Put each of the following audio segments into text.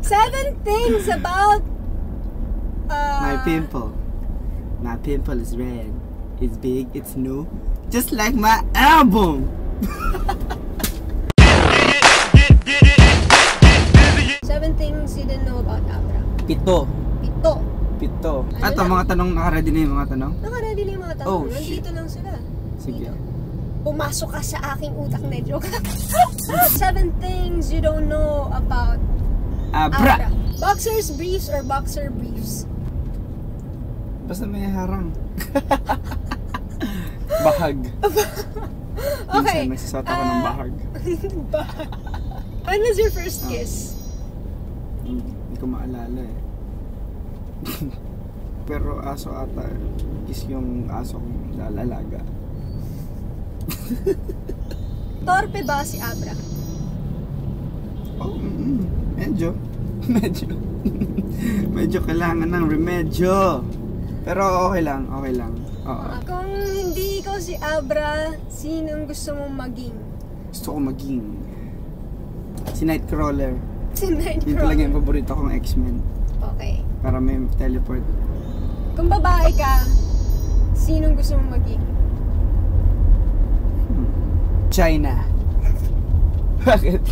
7 things about my pimple. My pimple is red. It's big. It's new. Just like my album. 7 things you didn't know about Abra. 7. Pito. Ano Ato, lang? mga tanong. Naka-ready na yung mga tanong? Naka-ready na yung mga tanong. Oh, Nandito lang sila. Sige. Pumasok ka sa aking utak na joke. 7 things you don't know about Abra! Boxers briefs or boxer briefs? Basta may harang. Bahag. Okay. Minsan may sasot ako ng bahag. Bahag. When was your first kiss? Hindi ko maalala eh. Pero aso ata. Kiss yung aso kong lalalaga. Torpe ba si Abra? Oh, medyo. Medyo kailangan ng remedyo. Pero okay lang. Oo. Kung hindi ikaw si Abra, sinong gusto mong maging? Gusto ko maging si Nightcrawler. Si Nightcrawler. Yun talaga yung paborito kong X-Men. Okay. Para may teleport. Kung babae ka, sinong gusto mong maging? China. Bakit?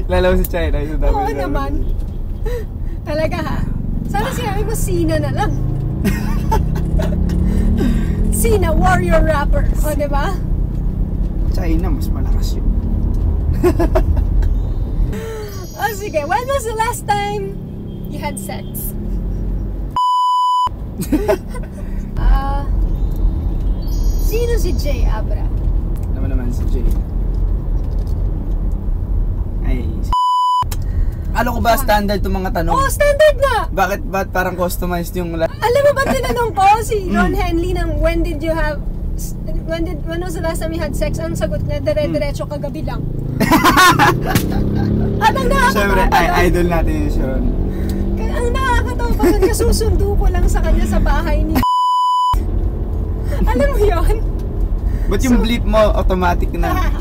Lalaw si China. Oo naman. Talaga ha? Sana sinabi mo Sina na lang. Sina, warrior rapper. O, diba? China, mas malakas yun. O, sige. When was the last time you had sex? Sino si Jay Abra? Alam naman si Jay. Ay, ano ko ba standard itong mga tanong? Oh, standard nga! Ba't parang customized yung... Alam mo ba tinanong ko si Ron Henley ng when was the last time you had sex? Ang sagot niya, dire-diretso kagabi lang. At ang nakakatawa Siyempre, pa doon, idol natin yun siya. ang nakakatawa pa doon, kasusundo ko lang sa kanya sa bahay ni Alam mo yun? Ba't yung bleep mo automatic na?